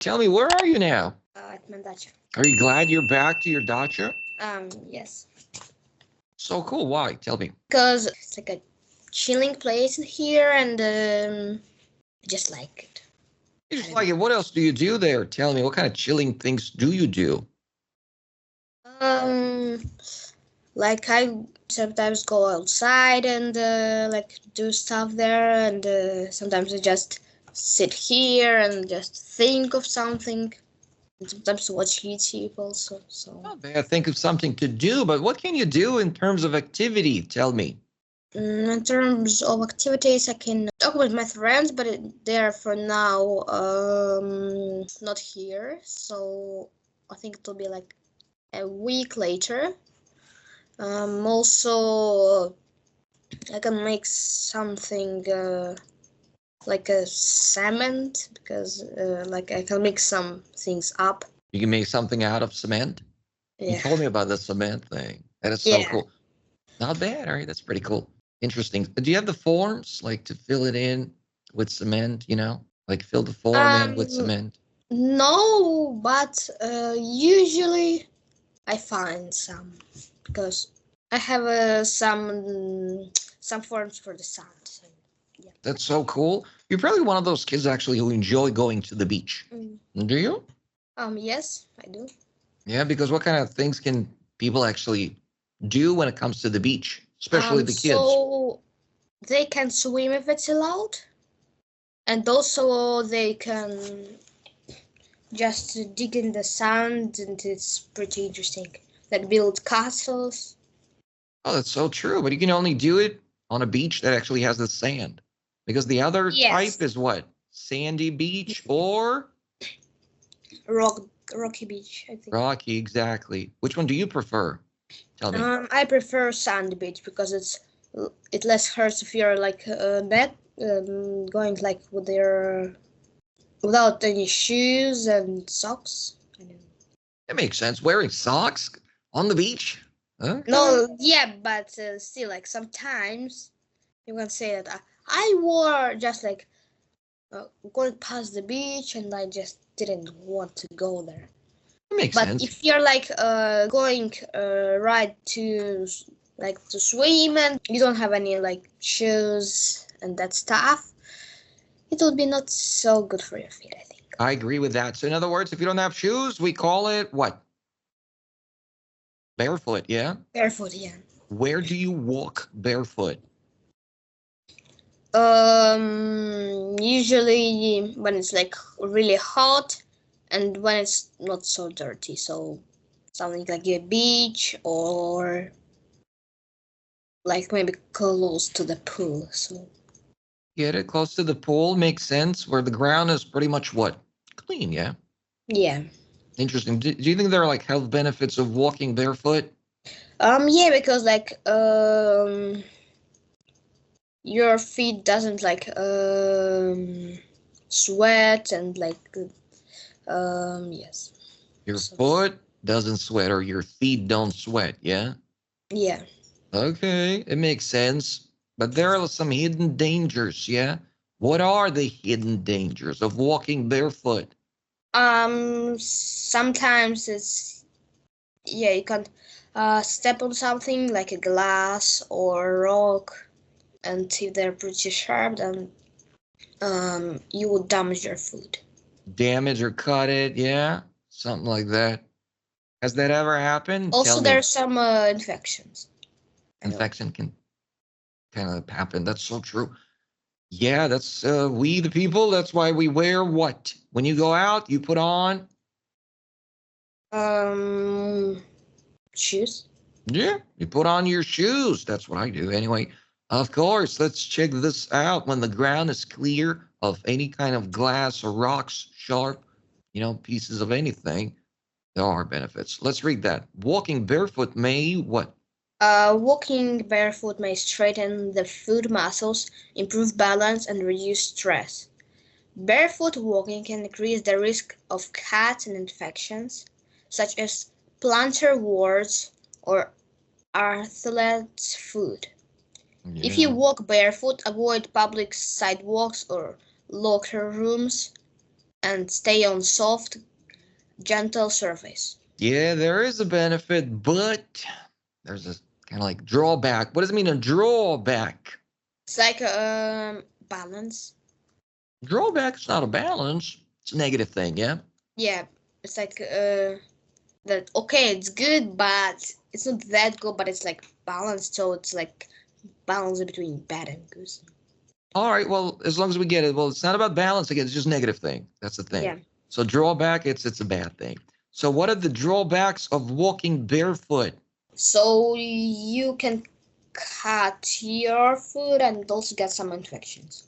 Tell me, where are you now? At my dacha. Are you glad you're back to your dacha? Yes. So cool. Why? Tell me. Because it's like a chilling place here, and I just like it. You just like it. What else do you do there? Tell me, what kind of chilling things do you do? Like I sometimes go outside and like do stuff there, and sometimes I just sit here and just think of something. And sometimes watch YouTube also. So. Not bad. Think of something to do, but what can you do in terms of activity? Tell me. In terms of activities, I can talk with my friends, but they're for now not here. So I think it will be like a week later. Also, I can make something like a cement because like I can mix some things up. You can make something out of cement? Yeah. You told me about the cement thing. That is so cool. Not bad. All right, that's pretty cool. Interesting. Do you have the forms, like to fill it in with cement, like fill the form in with cement? No, but usually I find some because I have some forms for the sand. So, yeah. That's so cool. You're probably one of those kids actually who enjoy going to the beach. Do you? Yes, I do. Yeah, because what kind of things can people actually do when it comes to the beach, especially the kids? So they can swim if it's allowed, and also they can just dig in the sand, and it's pretty interesting. Like build castles. Oh, that's so true. But you can only do it on a beach that actually has the sand, because the other type is what? Sandy beach or rocky beach, I think. Rocky, exactly. Which one do you prefer? Tell me. I prefer sandy beach because it less hurts if you're like going like without any shoes and socks. That makes sense. Wearing socks on the beach? Okay. No, yeah, but still, like sometimes you can say that I wore just like going past the beach and I just didn't want to go there. That makes sense. But if you're like going right to swim and you don't have any like shoes and that stuff, it would be not so good for your feet, I think. I agree with that. So in other words, if you don't have shoes, we call it what? Barefoot, yeah? Barefoot, yeah. Where do you walk barefoot? Usually when it's like really hot and when it's not so dirty. So something like a beach or like maybe close to the pool. So Get it close to the pool makes sense, where the ground is pretty much what? Clean, yeah? Yeah. Interesting. Do you think there are like health benefits of walking barefoot? Yeah, because like your feet doesn't like sweat and like yes. Your foot doesn't sweat, or your feet don't sweat, yeah? Yeah. Okay, it makes sense. But there are some hidden dangers, yeah? What are the hidden dangers of walking barefoot? Sometimes it's you can step on something like a glass or a rock, and if they're pretty sharp, then you will damage your foot. Damage or cut it, yeah? Something like that. Has that ever happened? Also, there's some infections. Infection can kind of happen. That's so true. Yeah, that's we the people. That's why we wear what? When you go out, you put on shoes. Yeah, you put on your shoes. That's what I do anyway. Of course, let's check this out. When the ground is clear of any kind of glass or rocks, sharp, pieces of anything, there are benefits. Let's read that. Walking barefoot may what? Walking barefoot may straighten the foot muscles, improve balance, and reduce stress. Barefoot walking can increase the risk of cuts and infections, such as plantar warts or athlete's foot. Yeah. If you walk barefoot, avoid public sidewalks or locker rooms. and stay on soft, gentle surface. Yeah, there is a benefit, but there's a kind of like drawback. What does it mean, a drawback? It's like balance. Drawback's not a balance. It's a negative thing, yeah? Yeah, it's like that. Okay, it's good, but it's not that good. But it's like balanced, so it's like balance between bad and good. All right, well, as long as we get it. Well, it's not about balance again. It's just a negative thing. That's the thing. Yeah. So drawback, it's a bad thing. So what are the drawbacks of walking barefoot? So you can cut your foot and also get some infections.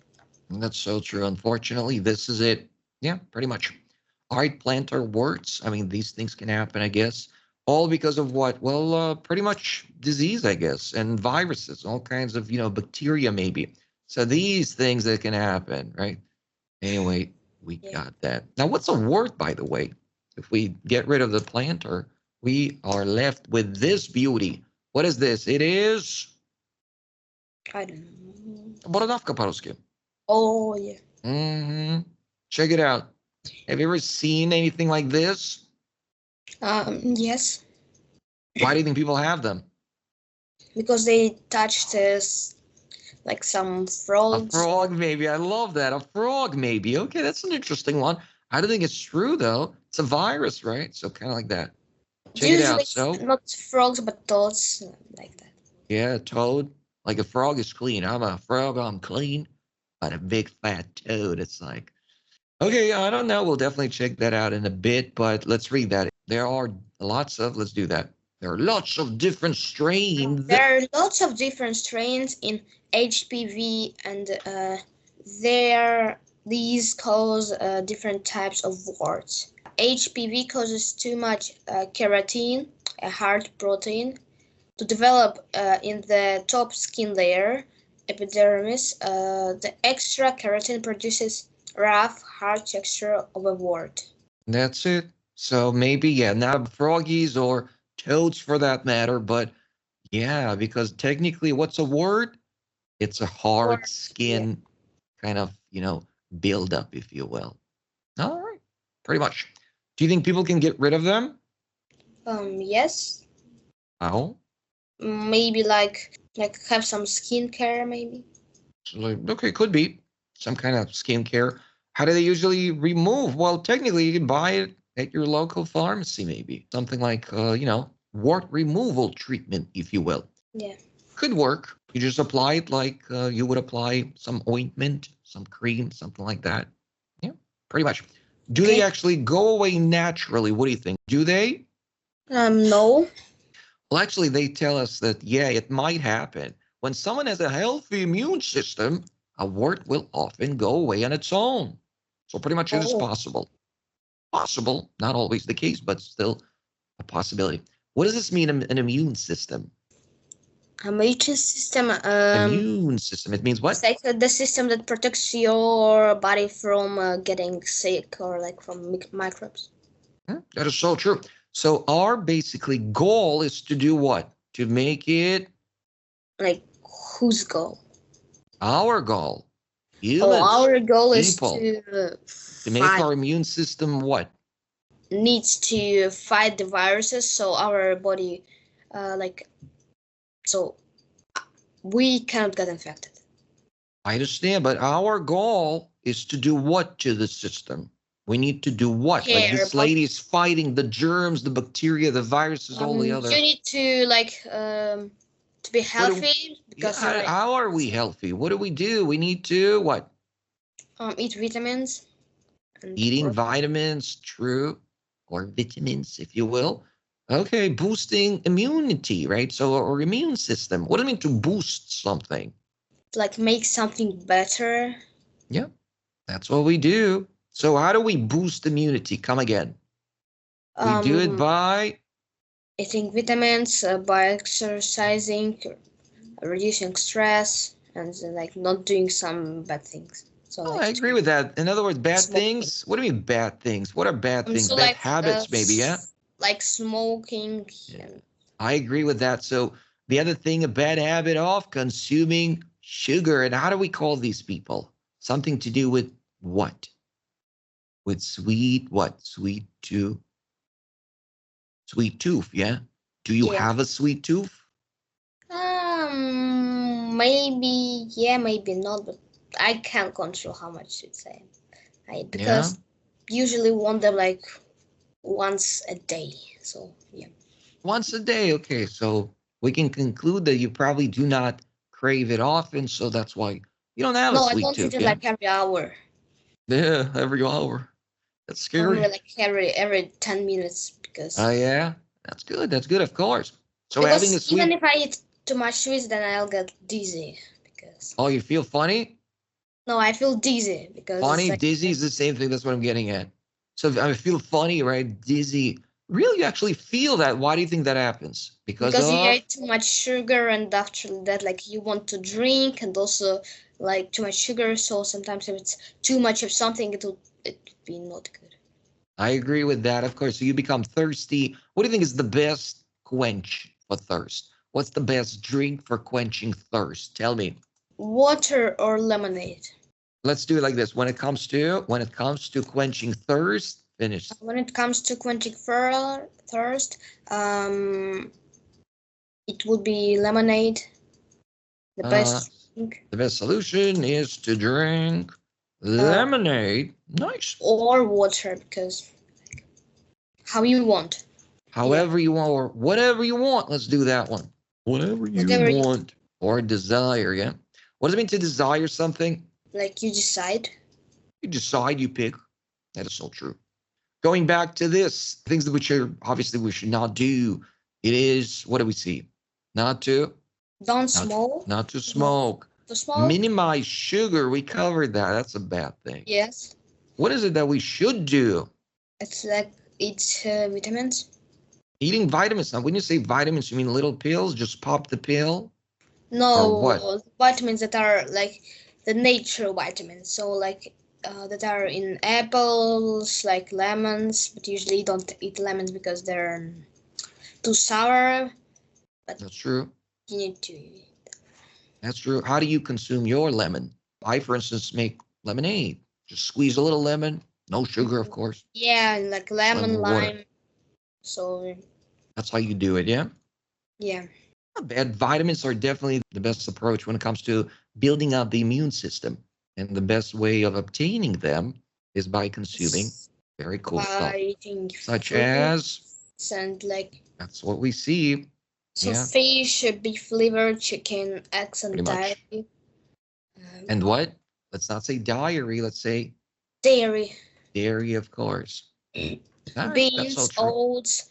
That's so true. Unfortunately, this is it. Yeah, pretty much. All right, plantar warts. I mean, these things can happen, I guess. All because of what? Well, pretty much disease, I guess, and viruses, all kinds of, bacteria maybe. So these things that can happen, right? Anyway, we got that. Now, what's a wart, by the way? If we get rid of the plantar, we are left with this beauty. What is this? It is I don't know. Бородавка по-русски. Oh, yeah. Check it out. Have you ever seen anything like this? Yes. Why do you think people have them? Because they touched this, like some frogs. A frog, maybe. I love that. A frog, maybe. Okay, that's an interesting one. I don't think it's true, though. It's a virus, right? So kind of like that. Check it out. So not frogs, but toads, like that. Yeah, toad. Like a frog is clean. I'm a frog, I'm clean. But a big fat toad, it's like, okay, I don't know. We'll definitely check that out in a bit, but let's read that. There are lots of, let's do that. There are lots of different strains. There are lots of different strains in HPV, and these cause different types of warts. HPV causes too much keratin, a hard protein, to develop in the top skin layer, epidermis. The extra keratin produces rough, hard texture of a wart. That's it. So maybe, yeah, not froggies or toads for that matter, but yeah, because technically what's a wart? It's a hard skin kind of, buildup, if you will. All right, pretty much. Do you think people can get rid of them? Yes. How? Maybe like have some skincare, maybe. So okay, could be some kind of skincare. How do they usually remove? Well, technically, you can buy it at your local pharmacy, maybe something like wart removal treatment, if you will. Yeah. Could work. You just apply it like you would apply some ointment, some cream, something like that. Yeah, pretty much. Do they actually go away naturally? What do you think? Do they? No. Well, actually, they tell us that, yeah, it might happen. When someone has a healthy immune system, a wart will often go away on its own. So pretty much it is possible. Possible, not always the case, but still a possibility. What does this mean, an immune system? Immune system. Immune system. It means what? It's like the system that protects your body from getting sick or like from microbes. That is so true. So our basically goal is to do what? To make it. Like whose goal? Our goal. Humans, our goal people, is to make our immune system what? Needs to fight the viruses, so our body, so we cannot get infected. I understand, but our goal is to do what to the system? We need to do what? Like this lady is fighting the germs, the bacteria, the viruses, all the other. You need to to be healthy. Because how are we healthy? What do? We need to what? Eat vitamins. Eating vitamins, true, or vitamins, if you will. Okay, boosting immunity, right? So our immune system. What do you mean to boost something? Like make something better. Yeah, that's what we do. So how do we boost immunity? Come again. We do it by eating vitamins, by exercising, reducing stress, and like not doing some bad things. So I agree with that. In other words, bad things. What do you mean bad things? What are bad things? So bad habits, maybe, yeah? Like smoking. Yeah. I agree with that. So the other thing, a bad habit of consuming sugar. And how do we call these people? Something to do with what? with sweet what? Sweet tooth, yeah? Do you Yeah. have a sweet tooth? Maybe yeah, maybe not, but I can't control how much it's Yeah. because usually want them like once a day. So yeah. Once a day. Okay, so we can conclude that you probably do not crave it often, so that's why you don't have a No, I sweet don't eat tooth, it yeah? like every hour. Yeah, every hour. That's Or scary. maybe like every 10 minutes Oh, because yeah. That's good. That's good, of course. So having a even sweet, if I eat too much sweets, then I'll get dizzy because oh, you feel funny? no, I feel dizzy because it's Funny, like dizzy is the same thing. That's what I'm getting at. So if I feel funny, right? Dizzy. Really, you actually feel that. Why do you think that happens? Because because you of ate too much sugar and after that like you want to drink and also like too much sugar, so sometimes if it's too much of something it would be not good. I agree with that, of course. So you become thirsty. What do you think is the best quench for thirst? What's the best drink for quenching thirst? Tell me. Water or lemonade? Let's do it like this. When it comes to quenching thirst, finish. When it comes to quenching thirst, it would be lemonade, the Uh, best drink, the best solution is to drink uh, lemonade. Nice. or water because how you want. Yeah, However you want, or whatever you want. Let's do that one. Whatever you whatever you want or desire. Yeah. What does it mean to desire something? like, you decide. You decide, you pick. That is so true. Going back to this, things that which are obviously we should not do. It is, what do we see? Not to, Don't not, smoke. not to Not smoke. to smoke. Minimize sugar. We covered that. That's a bad thing. Yes, What is it that we should do? it's like it's vitamins. Eating vitamins. Now, when you say vitamins, you mean little pills? Just pop the pill? Or what? No, vitamins that are like the nature vitamins. So like that are in apples, like lemons. But usually you don't eat lemons because they're too sour. But That's true. you need to eat. That's true. How do you consume your lemon? I, for instance, make lemonade. Just squeeze a little lemon. No sugar, of course. Yeah, and like lemon, Lemon water. lime. So That's how you do it, yeah? yeah. Not bad. Vitamins are definitely the best approach when it comes to building up the immune system. And the best way of obtaining them is by consuming very cool stuff, Eating such fruits as and like that's what we see. so Yeah, fish, beef liver, chicken, eggs, pretty and much. dairy. And what? Let's not say diary. Let's say Dairy, dairy, of course. All right, that's so beans, true. oats,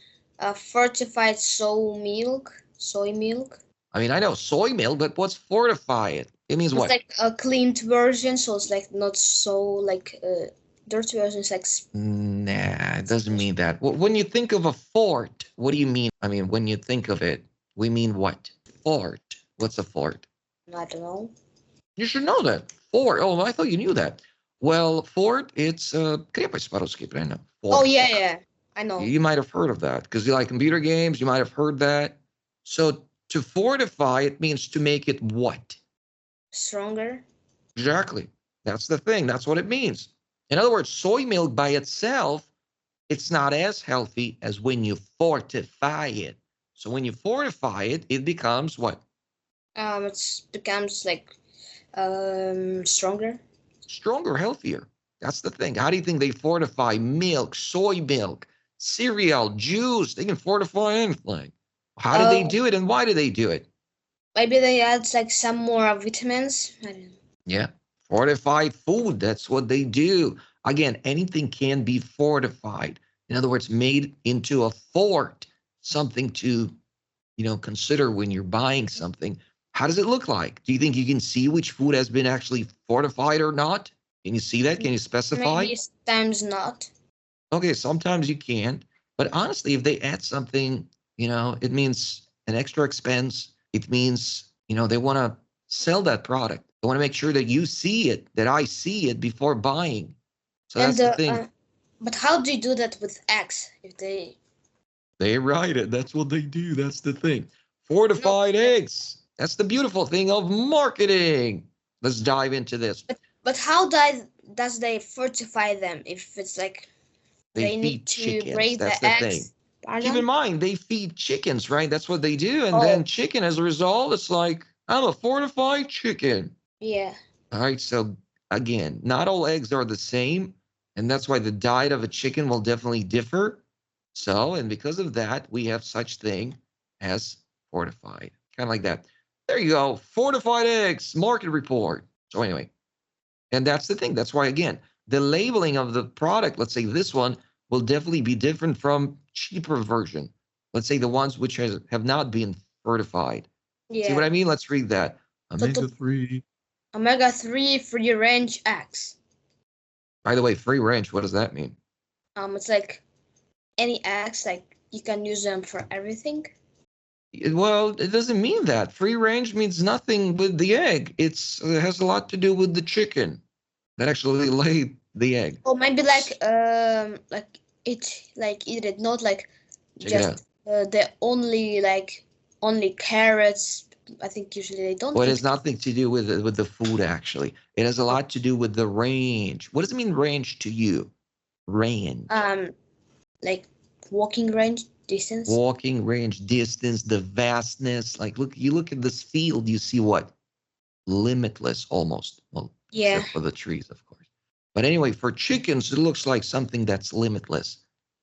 fortified soy milk. I mean, I know soy milk, but what's fortified? It means It's what? like a cleaned version, so it's like not so like dirty version. It's like Nah, it doesn't mean that. When you think of a fort, what do you mean? I mean, when you think of it, we mean what? Fort. What's a fort? I don't know. You should know that. Fort. Oh, I thought you knew that. Well, fort, it's крепость по-русски, правильно? Oh Fort. yeah, yeah, I know. You might have heard of that because you like computer games. You might have heard that. So to fortify, it means to make it what? Stronger. Exactly. That's the thing. That's what it means. In other words, soy milk by itself, it's not as healthy as when you fortify it. So when you fortify it, it becomes what? It becomes like stronger. Stronger, healthier. That's the thing. How do you think they fortify milk, soy milk, cereal, juice? They can fortify anything. How do they do it and why do they do it? Maybe they add like some more vitamins. I don't know. Yeah. Fortified food. That's what they do. Again, anything can be fortified. In other words, made into a fort, something to, consider when you're buying something. How does it look like? Do you think you can see which food has been actually fortified or not? Can you see that? Can you specify? Maybe sometimes not. Okay, sometimes you can. But honestly, if they add something, it means an extra expense. It means, they want to sell that product. They want to make sure that you see it, that I see it before buying. So And that's the thing. but how do you do that with eggs? If They write it. That's what they do. That's the thing. no, Fortified eggs. That's the beautiful thing of marketing. Let's dive into this. but how does they fortify them if it's like They they need feed to chickens. break That's the the thing. eggs? Keep in Pardon? mind, they feed chickens, right? That's what they do. And Oh, then chicken, as a result, it's like, I'm a fortified chicken. yeah. All right. So again, not all eggs are the same. And that's why the diet of a chicken will definitely differ. So, and because of that, we have such thing as fortified. Kind of like that. There you go. Fortified eggs, market report. So anyway, and that's the thing. That's why, again, the labeling of the product, let's say this one, will definitely be different from cheaper version. Let's say the ones which have not been fortified. See what Yeah. I mean? Let's read that. So Omega-3. omega-3 free range eggs. By the way, free range, what does that mean? It's like any eggs, like you can use them for everything. Well, it doesn't mean that. Free range means nothing with the egg. It has a lot to do with the chicken that actually laid the egg. Or maybe like eat it, not like Check it out. just the only carrots. I think usually they don't Well, it eat. has nothing to do with the food, actually. It has a lot to do with the range. What does it mean, range, to you? Range. Like walking range, distance. Walking range, distance, the vastness. Like, you look at this field, you see what? Limitless, almost. Well, Yeah. except for the trees, of course. But anyway, for chickens, it looks like something that's limitless.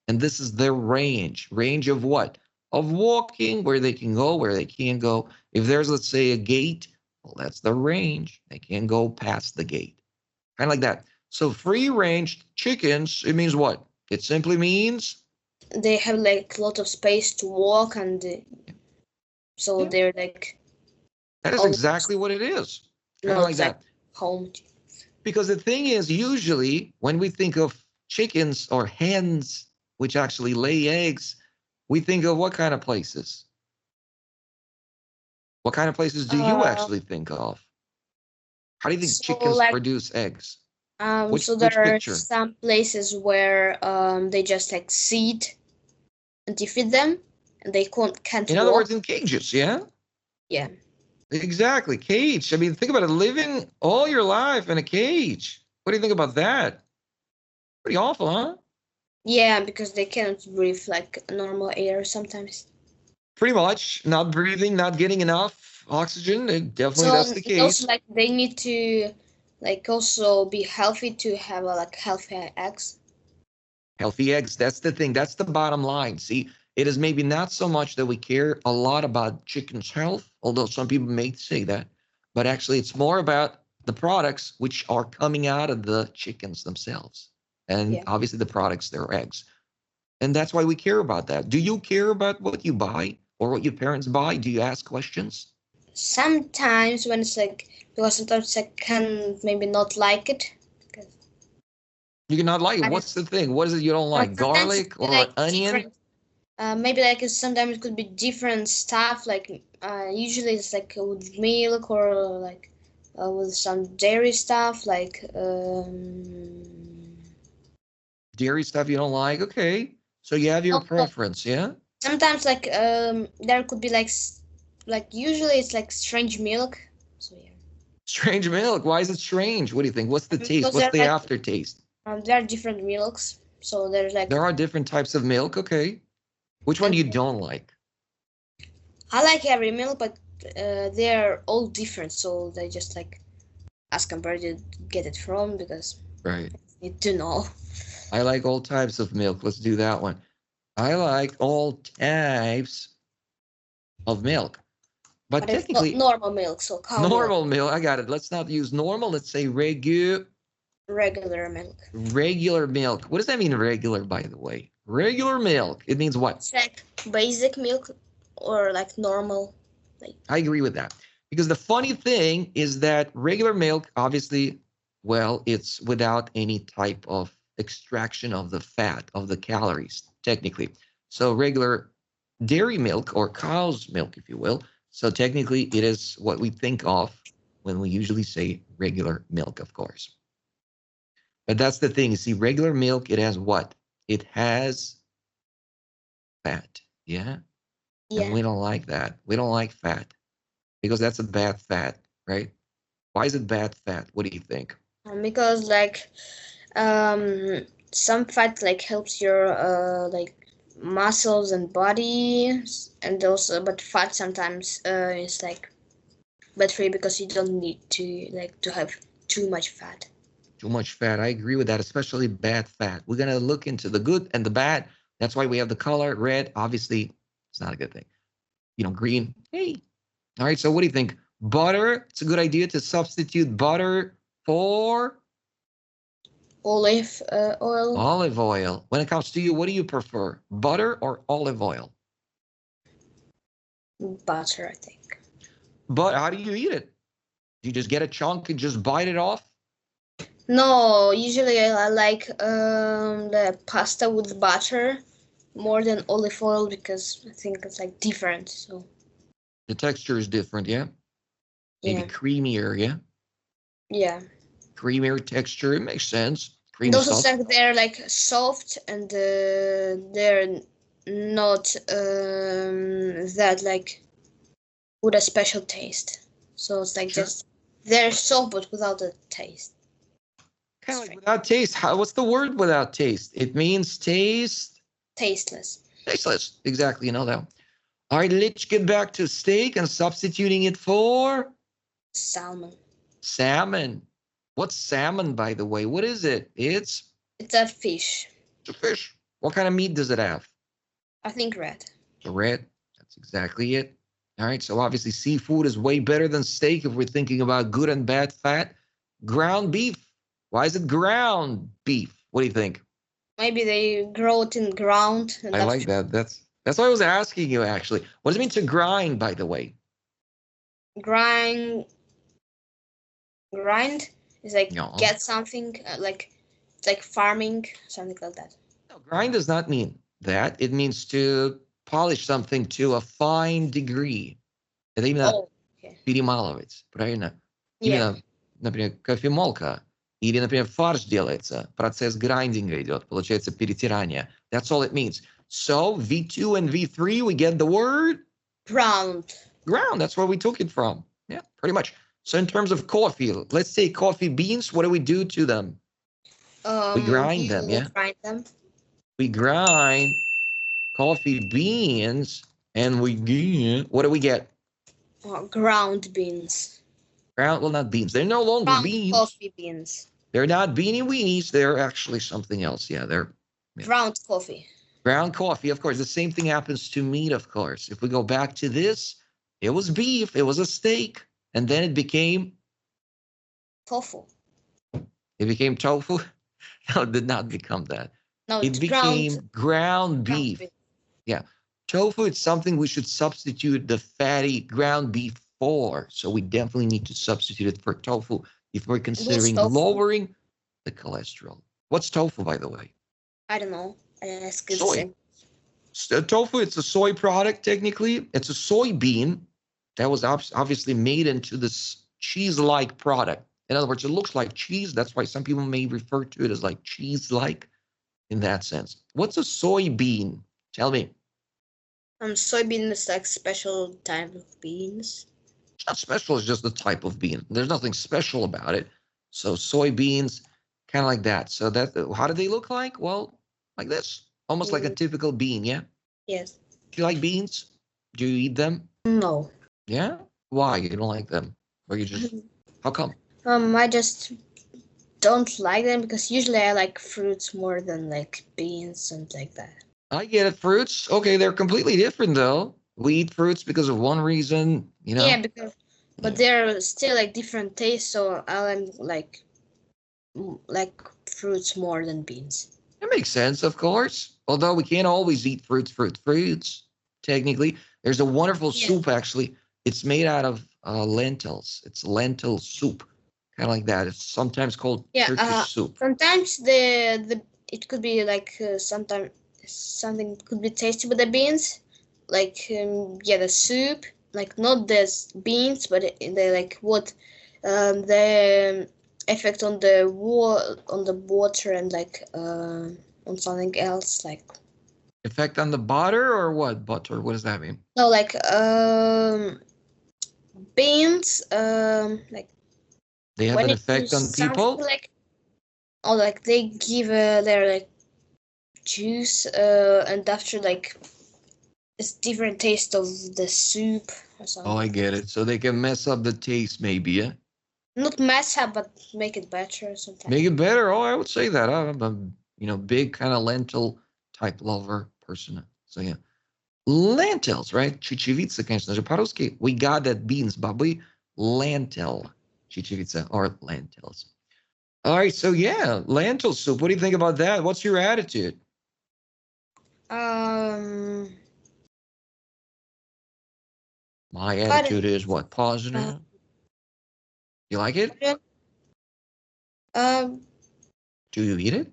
And this is their range. Range of what? Of walking, where they can go, where they can't go. If there's, let's say, a gate, well, that's the range. They can't go past the gate. Kind of like that. So free-range chickens, it means what? It simply means they have like a lot of space to walk, and so they're like. That is exactly what it is. Kind of like that. Home. Because the thing is, usually when we think of chickens or hens, which actually lay eggs, we think of what kind of places? What kind of places do you actually think of? How do you think chickens produce eggs? So there are some places where they just like sit and you feed them and they can't In other words, in cages, yeah? Yeah. Exactly, cage. I mean, think about it, living all your life in a cage. What do you think about that? Pretty awful, huh? Yeah, because they can't breathe like normal air sometimes. Pretty much, not breathing, not getting enough oxygen. Definitely, that's the case. Also, like they need to, like, also be healthy to have like healthy eggs. Healthy eggs. That's the thing. That's the bottom line. See, it is maybe not so much that we care a lot about chicken's health, although some people may say that, but actually, it's more about the products which are coming out of the chickens themselves, and obviously the products, their eggs. And that's why we care about that. Do you care about what you buy or what your parents buy? Do you ask questions? Sometimes when it's like, because sometimes I can maybe not like it. You cannot like it. What's the thing? What is it you don't like? Garlic or like onion? Maybe like sometimes it could be different stuff. Like usually it's like with milk or like with some dairy stuff. Like dairy stuff you don't like. Okay, so you have your preference, yeah. Sometimes like there could be like usually it's like strange milk. So yeah. Strange milk. Why is it strange? What do you think? What's the taste? What's the aftertaste? There are different milks, so there's like. There are different types of milk. Okay, which one you don't like? I like every milk, but they're all different, so they just like ask where you get it from because right. You need to know. I like all types of milk. Let's do that one. I like all types of milk. But technically, it's not normal milk, so cow normal milk. I got it. Let's not use normal. Let's say regular milk. Regular milk. What does that mean, regular, by the way? Regular milk. It means what? It's like basic milk or like normal. I agree with that. Because the funny thing is that regular milk, obviously, well, it's without any type of extraction of the fat, of the calories, technically. So regular dairy milk or cow's milk, if you will. So technically, it is what we think of when we usually say regular milk, of course. But that's the thing. You see, regular milk, it has what? It has fat. Yeah? And we don't like that. We don't like fat because that's a bad fat, right? Why is it bad fat? What do you think? Because like some fat like helps your like muscles and body, and also but fat sometimes is like bad for you because you don't need to have too much fat. Too much fat. I agree with that, especially bad fat. We're going to look into the good and the bad. That's why we have the color red. Obviously, it's not a good thing. Green. Hey. All right. So what do you think? Butter. It's a good idea to substitute butter for Olive oil. Olive oil. When it comes to you, what do you prefer? Butter or olive oil? Butter, I think. But how do you eat it? Do you just get a chunk and just bite it off? No, usually I like the pasta with butter more than olive oil because I think it's like different. So the texture is different, yeah? Maybe creamier, yeah? Yeah. Creamier texture, it makes sense. And also like they're like soft and they're not that like with a special taste. So it's like just they're soft but without a taste. Kind of like without taste. What's the word without taste? It means tasteless. Tasteless. Exactly. You know that. All right, let's get back to steak and substituting it for salmon. Salmon. What's salmon, by the way? What is it? It's a fish. It's a fish. What kind of meat does it have? I think red. Red. That's exactly it. All right. So obviously seafood is way better than steak if we're thinking about good and bad fat. Ground beef. Why is it ground beef? What do you think? Maybe they grow it in ground. I like that. That's what I was asking you, actually. What does it mean to grind, by the way? Grind is like get something like it's like farming, something like that. No, grind does not mean that. It means to polish something to a fine degree. Это именно перемалывать, правильно? Именно, например, кофемолка. Или, например, фарш делается. Процесс грайндинга идет. Получается перетирание. That's all it means. So, V2 and V3, we get the word? Ground. Ground. That's where we took it from. Yeah, pretty much. So in terms of coffee, let's say coffee beans, what do we do to them? We grind them, yeah? Grind them. We grind coffee beans and we get, what do we get? Ground beans. Ground, well, not beans. They're no longer beans. Coffee beans. They're not beanie weenies. They're actually something else. Yeah, they're ground coffee. Ground coffee, of course. The same thing happens to meat, of course. If we go back to this, it was beef, it was a steak, and then it became tofu. It became tofu? No, it did not become that. No, it became ground beef. Yeah. Tofu is something we should substitute the fatty ground beef for. So we definitely need to substitute it for tofu if we're considering lowering the cholesterol. What's tofu, by the way? I don't know. Soy. Tofu, it's a soy product, technically. It's a soybean that was obviously made into this cheese-like product. In other words, it looks like cheese. That's why some people may refer to it as like cheese-like in that sense. What's a soybean? Tell me. Soybean is like special type of beans. It's not special. It's just the type of bean. There's nothing special about it. So soybeans, kind of like that. So that, how do they look like? Well, like this. Almost like a typical bean, yeah? Yes. Do you like beans? Do you eat them? No. Yeah? Why? You don't like them? Or you just, how come? I just don't like them because usually I like fruits more than like beans and like that. I get it. Fruits. Okay, they're completely different though. We eat fruits because of one reason, you know? Yeah, but they're still like different tastes, so I like fruits more than beans. That makes sense, of course. Although we can't always eat fruits. Technically, there's a wonderful soup, actually. It's made out of lentils. It's lentil soup, kind of like that. It's sometimes called Turkish soup. Sometimes it could be like sometimes something could be tasty with the beans, like the soup, like not the beans, but the like what the effect on the water and like on something else, like effect on the butter or what? Butter, what does that mean? No, like beans, like They have when an it effect on is something people? like, or like they give their like juice and after like it's different taste of the soup or something. Oh, I get it. So they can mess up the taste, maybe, yeah? Not mess up, but make it better sometimes. Make it better. Oh, I would say that. I'm a big kind of lentil type lover person. So yeah. Lentils, right? Чечевица, конечно же, по-русски. We got that beans, бобы. Lentil. Чечевица or lentils. All right, so yeah, lentil soup. What do you think about that? What's your attitude? My attitude is what? Positive? You like it? Um, Do you eat it?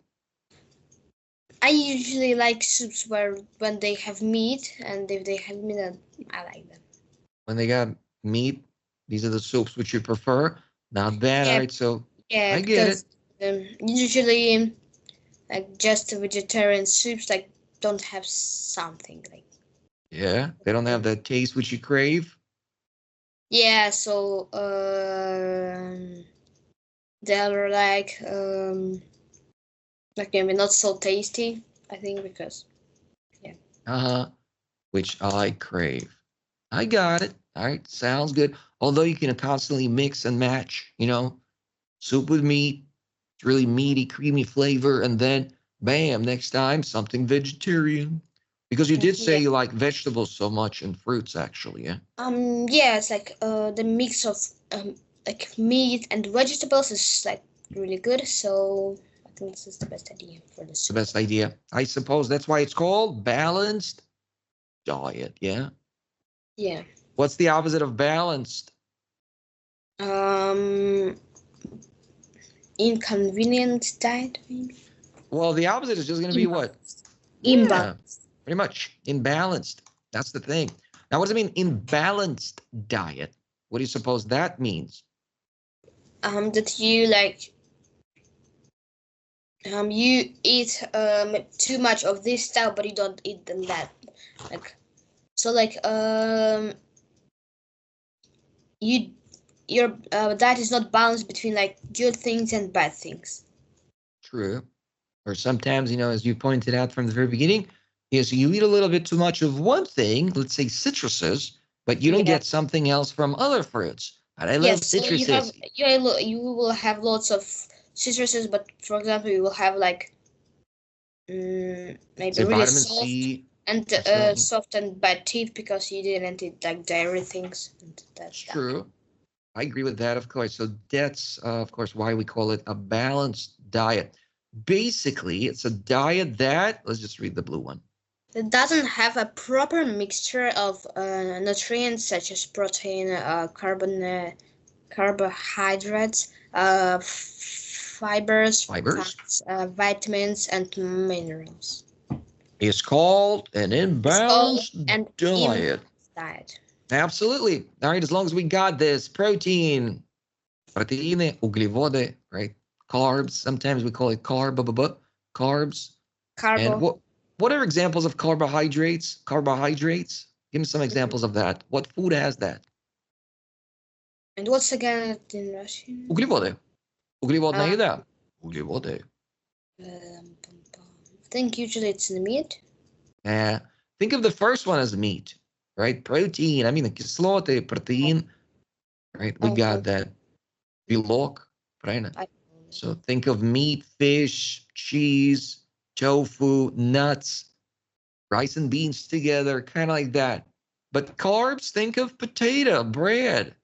I usually like soups when they have meat, and if they have meat, I like them. When they got meat, these are the soups which you prefer. Not bad. Yeah, all right, so yeah, I get it. Usually, like just vegetarian soups, like don't have something like. Yeah, they don't have that taste which you crave. Yeah, so they're like maybe not so tasty. I think because Which I crave. I got it. All right, sounds good. Although you can constantly mix and match, soup with meat, it's really meaty, creamy flavor, and then bam, next time something vegetarian. Because you did say you like vegetables so much and fruits, actually, yeah. Yeah, it's like the mix of like meat and vegetables is like really good. So I think this is the best idea for this. The best idea. I suppose that's why it's called balanced diet, yeah? Yeah. What's the opposite of balanced? Inconvenient diet, maybe. Well, the opposite is just going to be what? Imbalanced. Yeah, pretty much. Imbalanced. That's the thing. Now, what does it mean, imbalanced diet? What do you suppose that means? That you like you eat too much of this stuff, but you don't eat that. Like so, like your diet is not balanced between like good things and bad things. True. Or sometimes, as you pointed out from the very beginning, is you eat a little bit too much of one thing, let's say citruses, but you don't get something else from other fruits. But I love citruses. So you will have lots of citruses, but for example, you will have like maybe say really vitamin soft C and soft and bad teeth because you didn't eat like dairy things. And that's true. I agree with that, of course. So that's, of course, why we call it a balanced diet. Basically, it's a diet that, let's just read the blue one. It doesn't have a proper mixture of nutrients such as protein, carbohydrates, fibers, fats, vitamins, and minerals. It's called an imbalanced diet. Absolutely. All right, as long as we got this protein, proteины, углеводы, right? Carbs. Sometimes we call it carbs. And what are examples of carbohydrates? Carbohydrates? Give me some examples of that. What food has that? And what's again in Russian? Углеводы. Углеводная еда. Углеводы. I think usually it's in meat. Yeah. Think of the first one as meat, right? Protein. I mean, кислоты, protein, right? We got that. Белок, правильно? So think of meat, fish, cheese, tofu, nuts, rice and beans together, kind of like that. But carbs, think of potato, bread.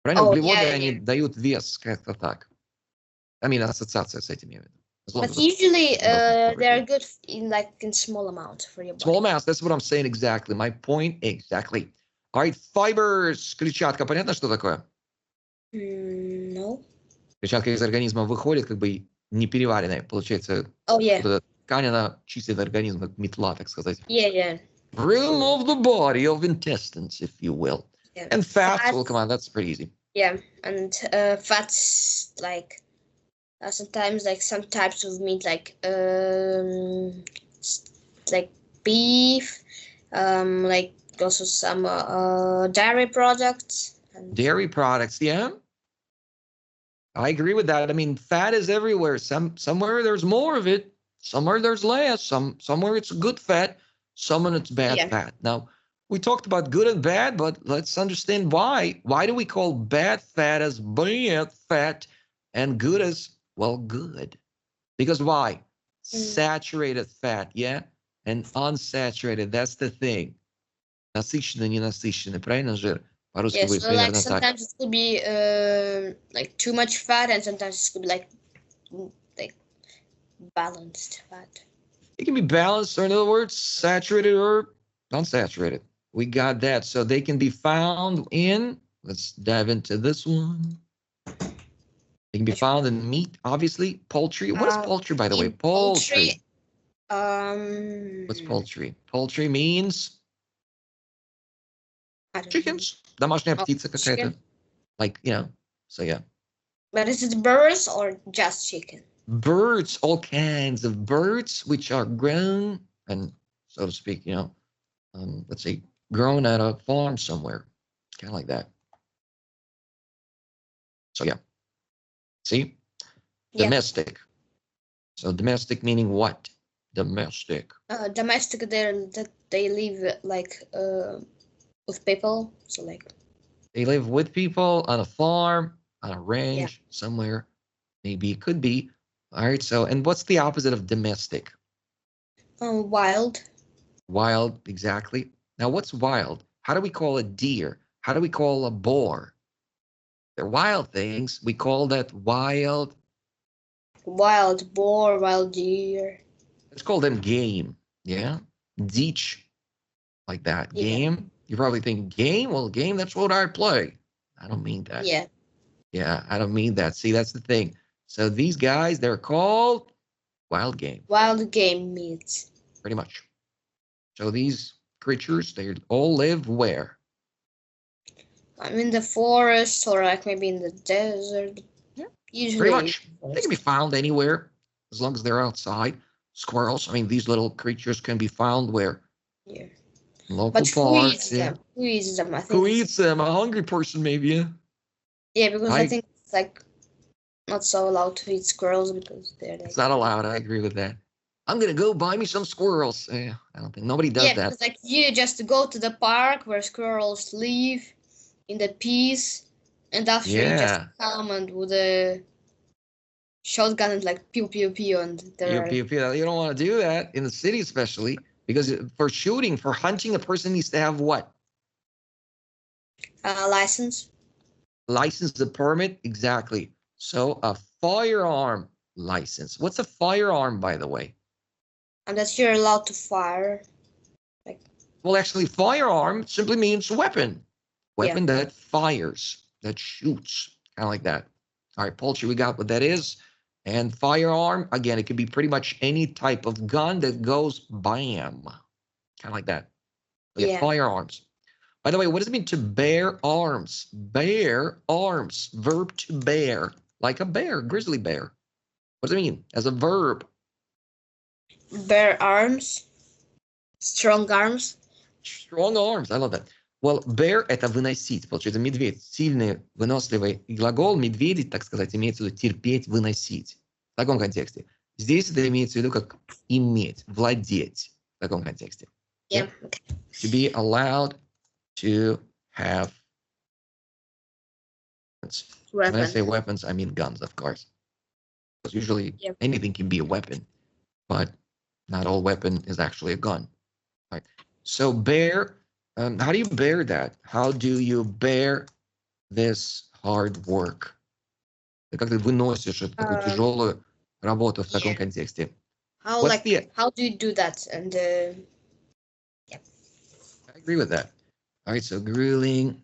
Правильно? Углеводы, они дают вес, как-то так. I mean, ассоциация с этими. But usually they're good in small amounts for your body. Small amounts, that's what I'm saying exactly. My point exactly. All right, fibers, клетчатка, понятно, что такое? No. Клетчатка из организма выходит, как бы не переваренная. Получается, вот эта ткань, она чистит организм, как метла, так сказать. Yeah. Rhythm of the body, of intestines, if you will. Yeah. And fats, well, come on, that's pretty easy. Yeah, and fats, like sometimes like some types of meat, like beef, like also some dairy products. Dairy products, yeah. I agree with that. I mean, fat is everywhere. Somewhere there's more of it. Somewhere there's less. Somewhere it's good fat. Somewhere it's bad fat. Now, we talked about good and bad, but let's understand why. Why do we call bad fat as bad fat and good as, well, good? Because why? Saturated fat, yeah? And unsaturated, that's the thing. Насыщенный, ненасыщенный, правильно, жир? По-русски будет so like примерно так. sometimes it could be like too much fat, and sometimes it could be like balanced fat. It can be balanced, or in other words, saturated or unsaturated. We got that. So they can be found in, let's dive into this one. They can be found in meat, obviously. Poultry. What is poultry, by the way? Poultry. What's poultry? Poultry means chickens. Домашняя птица какая-то. Like, you know, so yeah. But is it birds or just chicken? Birds, all kinds of birds, which are grown and, so to speak, you know, let's say, grown at a farm somewhere. Kind of like that. So yeah. See? Domestic. So domestic meaning what? Domestic. Domestic, they live like with people. So like they live with people on a farm, on a range, somewhere. Maybe it could be. All right. So, and what's the opposite of domestic? Wild. Wild, exactly. Now, what's wild? How do we call a deer? How do we call a boar? They're wild things. We call that wild. Wild boar, wild deer. Let's call them game. Yeah. Deech. Like that. Game. You probably think game? Well, game, that's what I play. I don't mean that. Yeah. Yeah, I don't mean that. See, that's the thing. So these guys, they're called wild game. Wild game meat. Pretty much. So these creatures, they all live where? I'm in the forest or like maybe in the desert. Yeah. Usually. Pretty much. They can be found anywhere as long as they're outside. Squirrels, I mean, these little creatures can be found where? Yeah. Local parks. Who eats them? I think. Who eats them? A hungry person, maybe. Yeah. Yeah, because I think it's like not so allowed to eat squirrels because they're like. It's not allowed. I agree with that. I'm gonna go buy me some squirrels. Yeah, I don't think nobody does that. Yeah, because like you just go to the park where squirrels live in the peace, and after you just come and with a shotgun and like pew pew pew and pew pew pew. You don't want to do that in the city, especially because for shooting, for hunting, a person needs to have what? License. License, a permit, exactly. So a firearm license. What's a firearm, by the way? And that you're allowed to fire. Well, actually, firearm simply means weapon. Weapon that fires, that shoots, kind of like that. All right, poultry, we got what that is. And firearm, again, it can be pretty much any type of gun that goes bam. Kind of like that. Yeah, firearms. By the way, what does it mean to bear arms? Bear arms. Verb to bear. Like a bear, grizzly bear. What does it mean as a verb? Bear arms. Strong arms. Strong arms. I love that. Well, bear – это выносить. Получается, медведь. Сильный, выносливый. И глагол медведить, так сказать, имеется в виду терпеть, выносить. В таком контексте. Здесь это имеется в виду как иметь, владеть. В таком контексте. Yeah. Okay. To be allowed to have weapons. When I say weapons, I mean guns, of course. Because usually anything can be a weapon, but not all weapon is actually a gun. All right. So bear, how do you bear that? How do you bear this hard work? Как ты выносишь эту такую тяжелую работу в таком контексте? How do you do that? And I agree with that. All right, so grueling.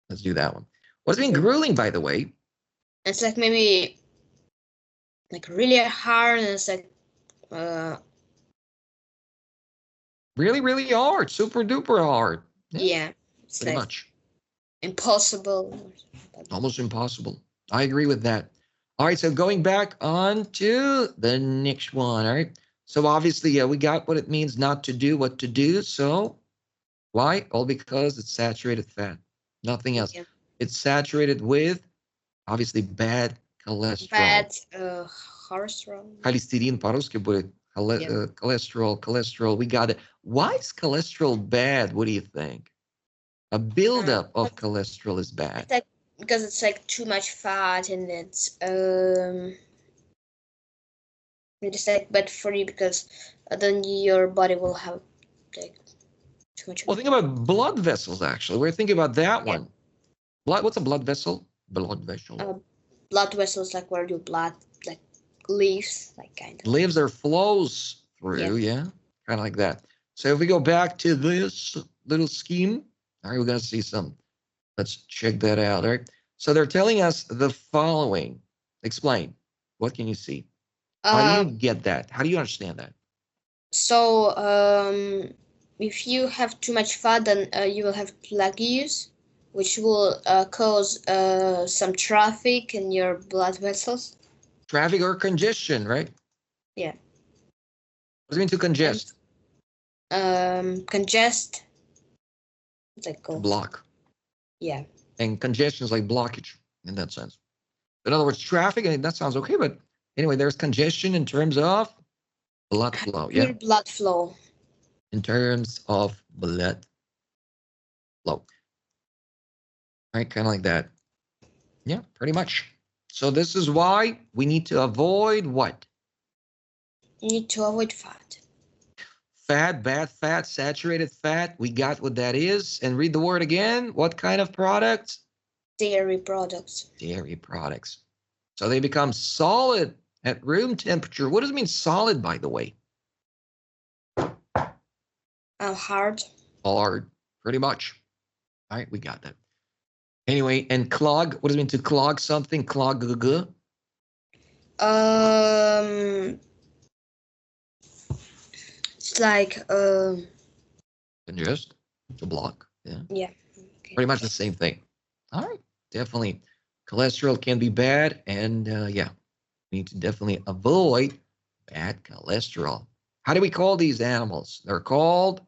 Let's do that one. What does it mean grueling, by the way? It's like maybe like really hard, and it's like really, really hard, super duper hard. Yeah, it's pretty like much impossible. Almost impossible. I agree with that. All right, so going back on to the next one. All right, so obviously, we got what it means not to do, what to do. So why? All because it's saturated fat. Nothing else. Yeah. It's saturated with Obviously, bad cholesterol. Bad cholesterol. Холестерин по-русски будет Yeah. cholesterol. We got it. Why is cholesterol bad? What do you think? A buildup of cholesterol is bad. Because it's like too much fat, and it's like bad for you, because then your body will have like too much. Well, think about blood vessels. Actually, we're thinking about that one. Blood. What's a blood vessel? Blood vessel. Blood vessels, like where your blood like lives, like kind of lives or flows through. Yeah, kind of like that. So if we go back to this little scheme, all right, we're going to see some. Let's check that out. All right. So they're telling us the following. Explain. What can you see? How do you get that? How do you understand that? So if you have too much fat, then you will have plaque, which will cause some traffic in your blood vessels. Traffic or congestion, right? Yeah. What does it mean to congest? Congest. It's like to block. Yeah. And congestion is like blockage in that sense. In other words, traffic, and that sounds okay, but anyway, there's congestion in terms of blood flow. Yeah. Blood flow. In terms of blood flow. Right, kind of like that. Yeah, pretty much. So this is why we need to avoid what? You need to avoid fat. Fat, bad fat, saturated fat. We got what that is. And read the word again. What kind of products? Dairy products. Dairy products. So they become solid at room temperature. What does it mean solid, by the way? Hard. Hard, pretty much. All right, we got that. Anyway, and clog. What does it mean to clog something? Clog. It's like Congest, to block. Yeah. Yeah. Okay. Pretty much the same thing. All right, definitely. Cholesterol can be bad, and yeah, we need to definitely avoid bad cholesterol. How do we call these animals? They're called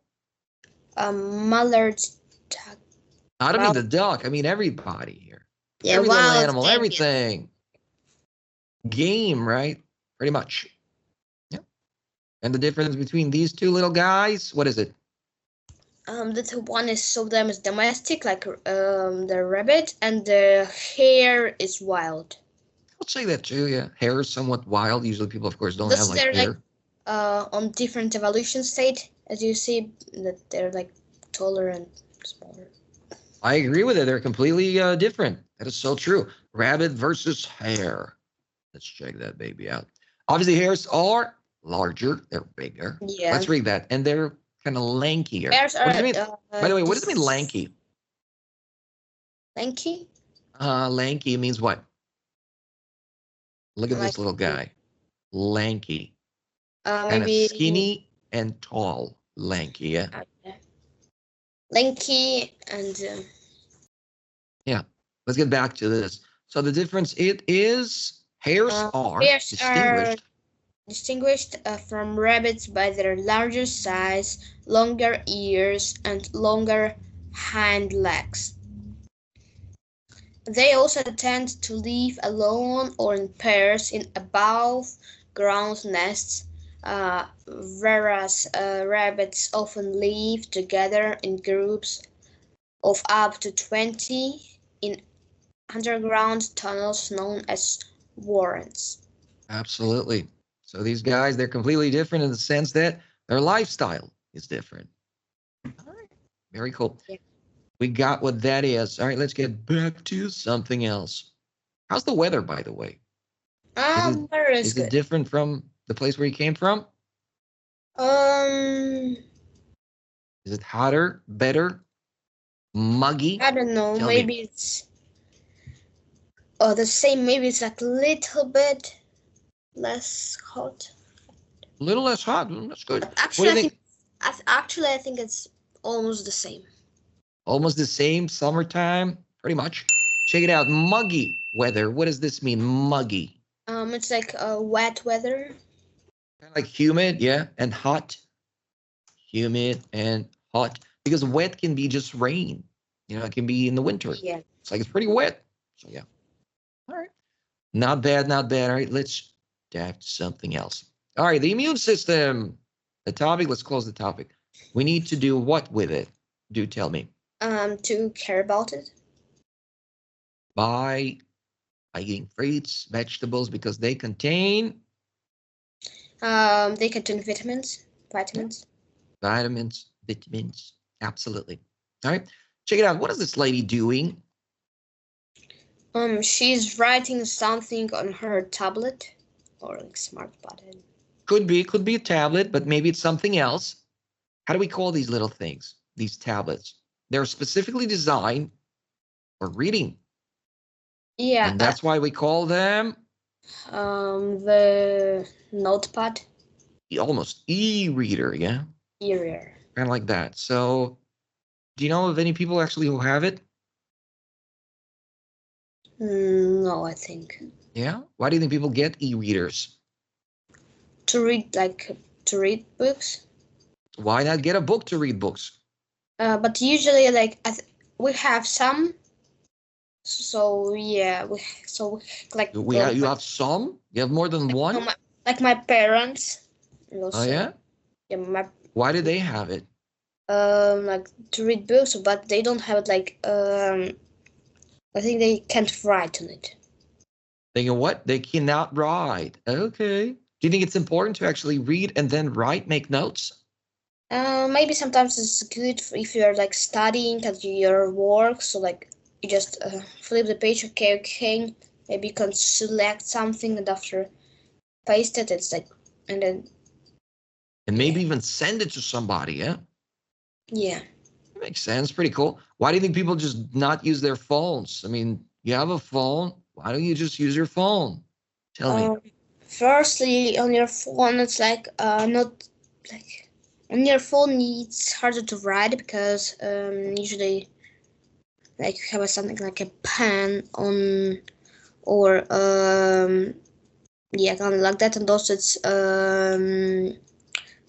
mallards. I don't mean the duck. I mean everybody here. Yeah, every little wild animal, game, everything. Game, right? Pretty much. Yeah. And the difference between these two little guys, what is it? The one is sometimes domestic, like the rabbit, and the hare is wild. I'll say that too. Yeah, hare is somewhat wild. Usually, people, of course, don't have like hair. Like, on different evolution state, as you see, that they're like taller and smaller. I agree with it. They're completely different. That is so true. Rabbit versus hare. Let's check that baby out. Obviously, hares are larger. They're bigger. Yeah. Let's read that. And they're kind of lankier. Hares are, what does it mean? By the way, what does it mean lanky? Lanky? Lanky means what? Look at this little guy. Lanky. Kind of skinny and tall. Lanky, yeah. Lanky and yeah. Let's get back to this. So the difference it is hares are distinguished from rabbits by their larger size, longer ears, and longer hind legs. They also tend to live alone or in pairs in above-ground nests, whereas rabbits often live together in groups of up to 20 in underground tunnels known as warrens. Absolutely. So these guys, they're completely different in the sense that their lifestyle is different. All right. Very cool. Yeah. We got what that is. All right, let's get back to something else. How's the weather, by the way? Is it different from the place where you came from? Is it hotter, better, muggy? I don't know. Maybe it's the same. Maybe it's like a little bit less hot. A little less hot. That's good. Actually, I think it's almost the same. Almost the same. Summertime, pretty much. Check it out. Muggy weather. What does this mean? Muggy. It's like wet weather. Kind of like humid, yeah, and hot. Humid and hot. Because wet can be just rain. You know, it can be in the winter. Yeah. It's like it's pretty wet. So yeah. All right. Not bad, not bad. All right, let's dive to something else. All right, the immune system. The topic, let's close the topic. We need to do what with it? Do tell me. To care about it. By eating fruits, vegetables, because they contain They contain vitamins. vitamins, absolutely. All right, check it out. What is this lady doing? She's writing something on her tablet or like smart button. Could be a tablet, but maybe it's something else. How do we call these little things, these tablets? They're specifically designed for reading. Yeah. And that's why we call them the notepad. Almost e-reader, yeah? E-reader. Kind of like that. So do you know of any people actually who have it? No, I think. Yeah? Why do you think people get e-readers? To read books. Why not get a book to read books? But usually, like we have some. So yeah, you have some? You have more than one? Like my parents. Oh yeah? Yeah, why do they have it? Like to read books, but they don't have it like I think they can't write on it. They can what? They cannot write. Okay. Do you think it's important to actually read and then write, make notes? Maybe sometimes it's good if you're like studying at your work. So like you just flip the page. Okay. Maybe you can select something and after paste it. It's like and then. And maybe even send it to somebody. Yeah. Yeah. Makes sense. Pretty cool. Why do you think people just not use their phones? I mean, you have a phone. Why don't you just use your phone? Tell me. Firstly, on your phone, it's like not like on your phone. It's harder to write because usually, like you have something like a pen on, or yeah, kind of like that, and also it's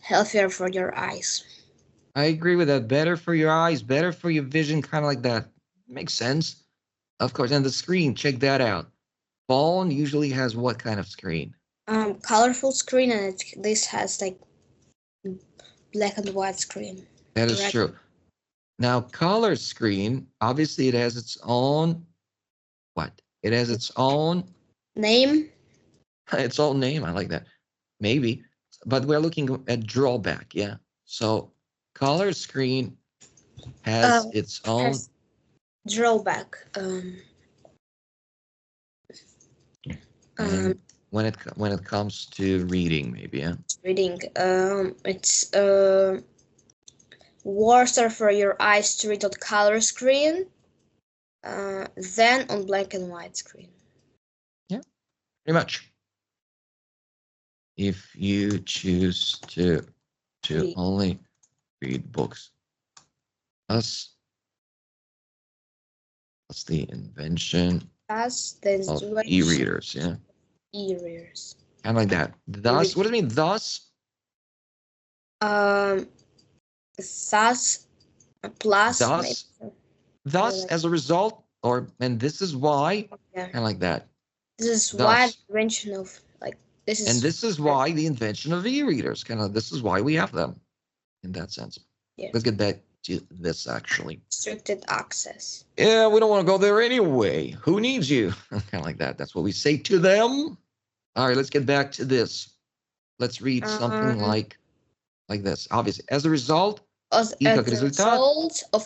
healthier for your eyes. I agree with that. Better for your eyes, better for your vision, kind of like that. Makes sense. Of course. And the screen, check that out. Phone usually has what kind of screen? Colorful screen, and this has like black and white screen. That is true. Now, color screen, obviously it has its own, what? It has its own name. Its own name. I like that. Maybe. But we're looking at drawback. Yeah. So color screen has its own drawback. When it comes to reading, maybe, yeah. Reading, it's worse for your eyes to read on color screen than on black and white screen. Yeah, pretty much. If you choose to only read books, that's the invention of e-readers, yeah. E-readers. Kind of like that. Thus, what does it mean? Thus? Thus, plus. Thus, as a result, and this is why. Kind of like that. This is why the invention of this is. And this is why the invention of e-readers. This is why we have them, in that sense. Yeah. Let's get back to this actually. Restricted access. Yeah, we don't want to go there anyway. Who needs you? Kind of like that. That's what we say to them. All right, let's get back to this. Let's read something like this. Obviously, as a result, of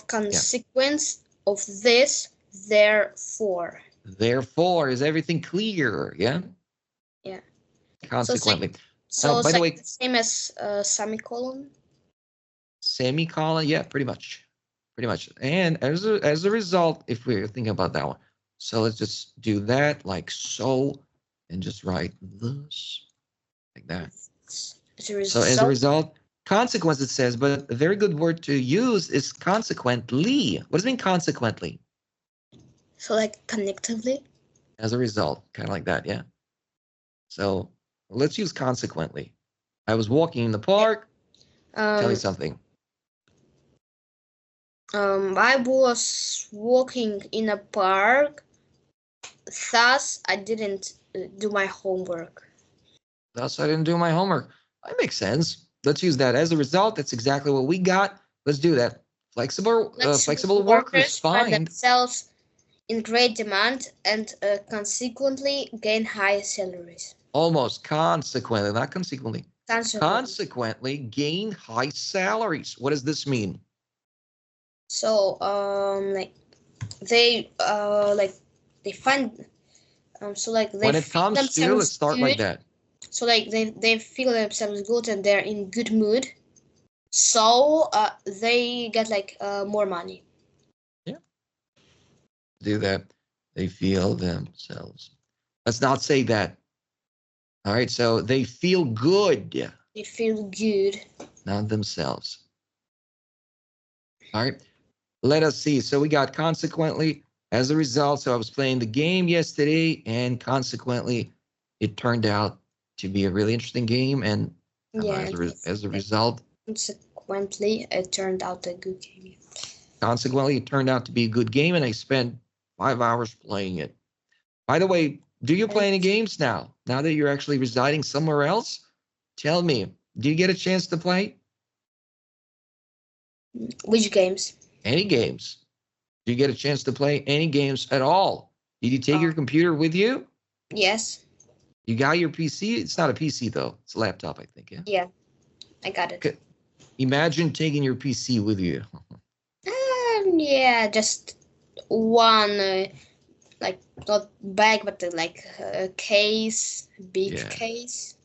consequence of this, therefore. Therefore, is everything clear? Yeah. Yeah. Consequently. So by the way, the same as semicolon. Semicolon, yeah, pretty much. And as a result, if we're thinking about that one, so let's just do that like so, and just write this like that. So as a result, consequence it says, but a very good word to use is consequently. What does it mean consequently? So like connectively. As a result, kind of like that, yeah. So let's use consequently. I was walking in the park. Tell me something. I was walking in a park. thus I didn't do my homework. Thus, I didn't do my homework. That makes sense. Let's use that. As a result, that's exactly what we got. Let's do that. Flexible workers find find themselves in great demand and consequently gain high salaries. almost consequently, not consequently, Consequently. consequently gain high salaries. What does this mean? So like they find so like they When it feel comes to, themselves let's start good. like that. So like they feel themselves good and they're in good mood. So they get like more money. Yeah. Do that. They feel themselves. Let's not say that. All right. So they feel good. They feel good. Not themselves. All right. Let us see. So we got consequently as a result. So I was playing the game yesterday, and consequently, it turned out to be a really interesting game. And as a result, consequently, it turned out a good game. Consequently, it turned out to be a good game, and I spent 5 hours playing it. By the way, do you play any games now? Now that you're actually residing somewhere else? Tell me, do you get a chance to play? Which games? Any games. Do you get a chance to play any games at all? Did you take your computer with you? Yes. You got your PC? It's not a PC, though. It's a laptop, I think, yeah? Yeah, I got it. Okay. Imagine taking your PC with you. Yeah, just one, like not bag, but like a case, big case.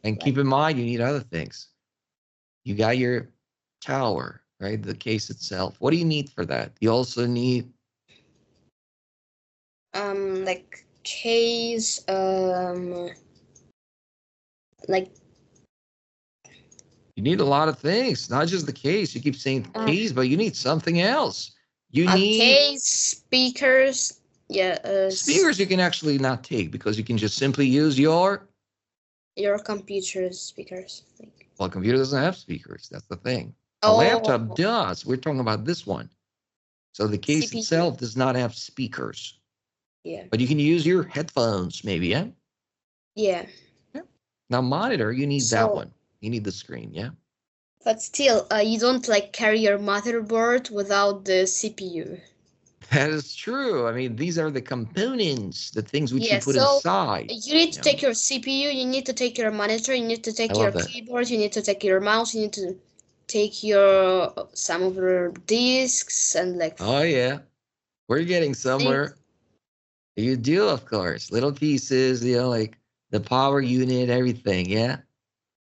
And keep in mind, you need other things. You got your tower, right? The case itself. What do you need for that? You also need like case, like you need a lot of things, not just the case. You keep saying the case, but you need something else. You need case, speakers. Yeah, speakers you can actually not take because you can just simply use your computer's speakers. Well, a computer doesn't have speakers. That's the thing. A laptop does. We're talking about this one. So the case CPU. itself does not have speakers. Yeah. But you can use your headphones, maybe, yeah? Yeah. Now, monitor, you need that one. You need the screen, yeah? But still, you don't like carry your motherboard without the CPU. That is true. I mean, these are the components, the things which you put inside. You need to take your CPU, you need to take your monitor, you need to take your keyboard, you need to take your mouse, you need to take your some of your discs and like. Oh yeah, we're getting somewhere. You do, of course, little pieces. You know, like the power unit, everything. Yeah.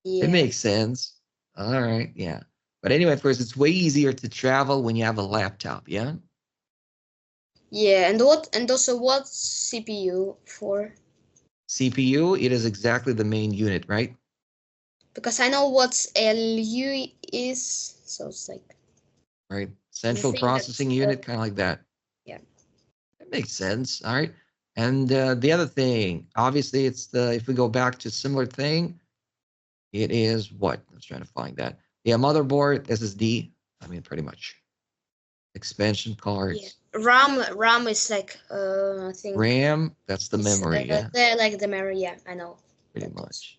It makes sense. All right, yeah. But anyway, of course, it's way easier to travel when you have a laptop. Yeah. Yeah, and also what's CPU for? CPU, it is exactly the main unit, right? Because I know what LU is, so it's like. Right, central processing unit, kind of like that. Yeah. That makes sense. All right. And the other thing, obviously, it's if we go back to similar thing, it is what? I was trying to find that. Yeah, motherboard, SSD. I mean, pretty much. Expansion cards. Yeah. RAM is like I think. RAM, that's the memory, yeah. Like the memory, yeah, I know. Pretty much.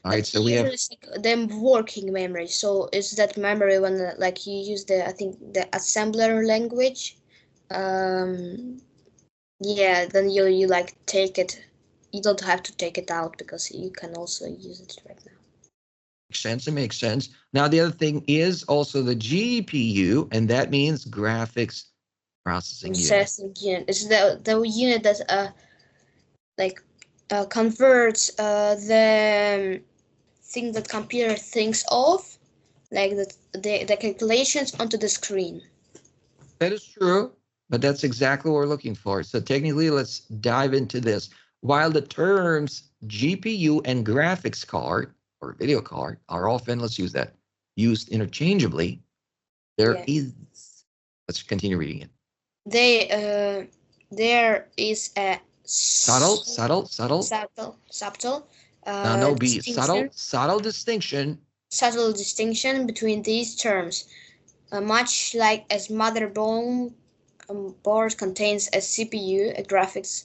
All right, so we have the working memory. So is that memory when like you use the the assembler language? Yeah, then you like take it. You don't have to take it out because you can also use it right now. Makes sense. It makes sense. Now the other thing is also the GPU, and that means graphics processing unit. It's the unit that converts the thing that computer thinks of, like the calculations onto the screen. That is true, but that's exactly what we're looking for. So technically, let's dive into this. While the terms GPU and graphics card or video card are often, let's use that, used interchangeably, there is, let's continue reading it. There is a subtle. No B. Subtle distinction. Subtle distinction between these terms, much like as motherboard board contains a CPU, a graphics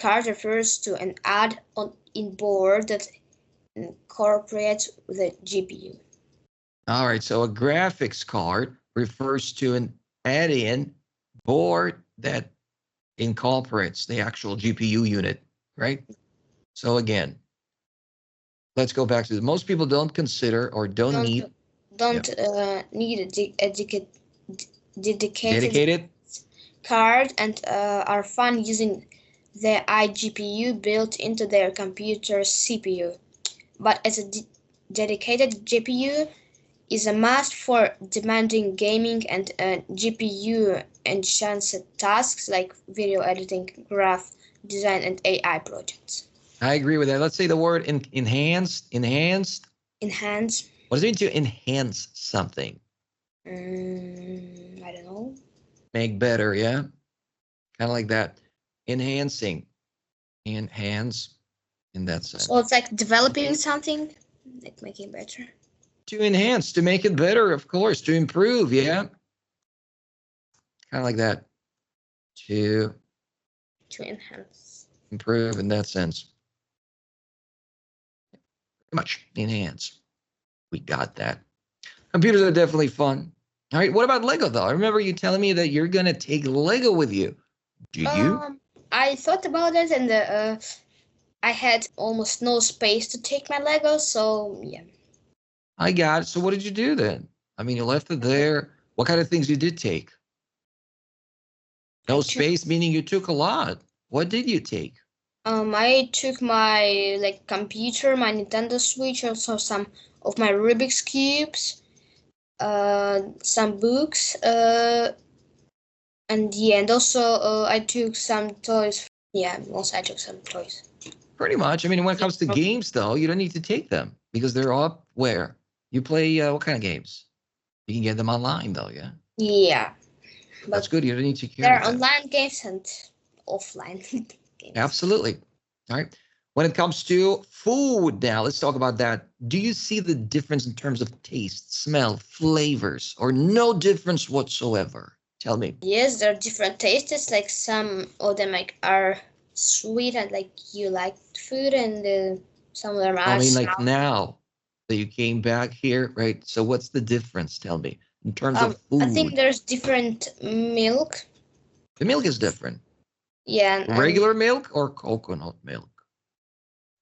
card refers to an add-on in board that incorporates the GPU. All right, so a graphics card refers to an add-in board that incorporates the actual GPU unit, right? So again, let's go back to this. Most people don't consider or don't need a dedicated card and are fine using the iGPU built into their computer's CPU. But as a dedicated GPU is a must for demanding gaming and GPU enhanced tasks like video editing, graph design, and AI projects. I agree with that. Let's say the word enhanced. Enhance. What does it mean to enhance something? I don't know. Make better, yeah? Kind of like that. Enhancing. Enhance in that sense. So it's like developing something, like making better. To enhance, to make it better, of course. To improve, yeah? Kind of like that. To enhance. Improve in that sense. Much enhance. We got that. Computers are definitely fun. All right. What about Lego, though? I remember you telling me that you're going to take Lego with you. Did you? I thought about it, and I had almost no space to take my Lego, so yeah. I got it. So what did you do then? I mean, you left it there. What kind of things you did take? No space, meaning you took a lot. What did you take? I took my computer, my Nintendo Switch, also some of my Rubik's cubes, some books, and also I took some toys. Yeah, also I took some toys. Pretty much. I mean, when it comes to games, though, you don't need to take them because they're up where? You play what kind of games? You can get them online, though, yeah? Yeah. That's good. You don't need to carry them. There are online games and offline games. Absolutely. All right. When it comes to food now, let's talk about that. Do you see the difference in terms of taste, smell, flavors, or no difference whatsoever? Tell me. Yes, there are different tastes. Like some of them are sweet and you like food, and some of them are. I mean, like now that you came back here, right? So what's the difference? Tell me in terms of food. I think there's different milk. The milk is different. Yeah. Regular milk or coconut milk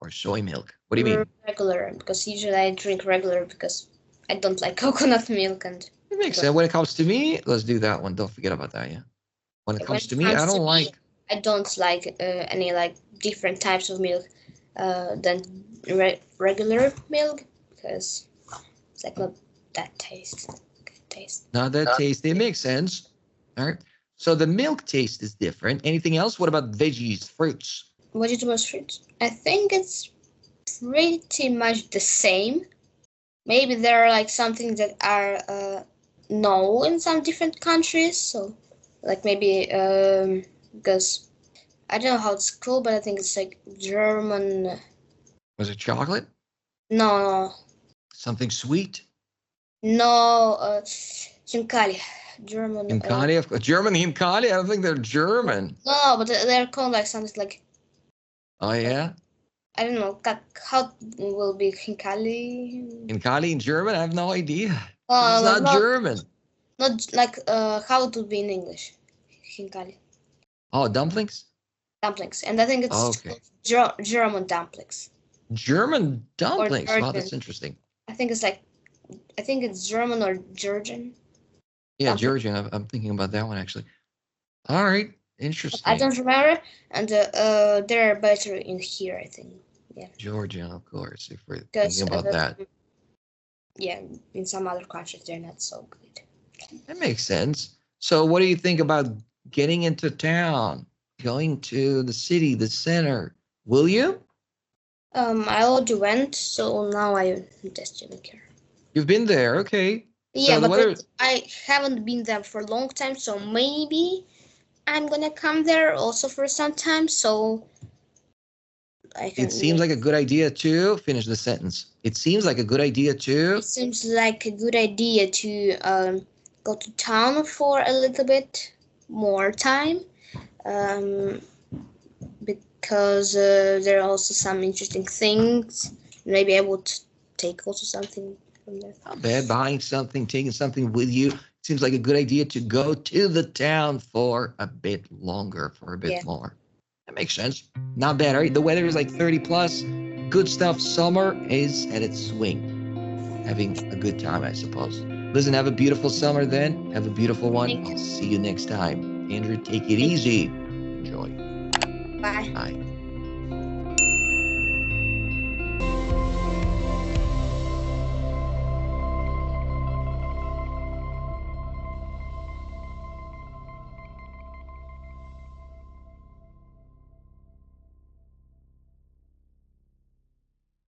or soy milk? What do you mean? Regular, because usually I drink regular because I don't like coconut milk. And it makes sense. When it comes to me, let's do that one. Don't forget about that, yeah? When it comes to me, I don't like any different types of milk than regular milk because it's not that taste. Not that tasty. It makes sense. All right. So the milk taste is different. Anything else? What about veggies, fruits? Vegetables, fruits. I think it's pretty much the same. Maybe there are something that are no in some different countries. So maybe because I don't know how it's called, but I think it's German. Was it chocolate? No. Something sweet? No, Himkali. German. Himkali? German Himkali? I don't think they're German. No, but they're called something like. Oh, yeah? I don't know. How will be Himkali? Himkali in German? I have no idea. It's not German. Not how it would be in English. Himkali. Oh, dumplings? Dumplings. And I think it's German dumplings. German dumplings? Wow, that's interesting. I think it's German or Georgian. Yeah, Georgian. I'm thinking about that one, actually. All right. Interesting. I don't remember. And they're better in here, I think. Yeah. Georgian, of course, if we're thinking about that. Yeah, in some other countries, they're not so good. That makes sense. So what do you think about getting into town, going to the city, the center? Will you? I already went, so now I just don't care. You've been there, okay. Yeah, so but I haven't been there for a long time, so maybe I'm gonna come there also for some time, so I can. It seems like a good idea to finish the sentence. It seems like a good idea to. It seems like a good idea to go to town for a little bit more time, because there are also some interesting things. Maybe I would take also something from there. Not bad. Buying something, taking something with you. Seems like a good idea to go to the town for a bit longer, for a bit more. That makes sense. Not bad, right? The weather is like 30 plus. Good stuff. Summer is at its swing. Having a good time, I suppose. Listen, have a beautiful summer then. Have a beautiful one. I'll see you next time. Andrew, take it easy. Enjoy. Bye. Bye.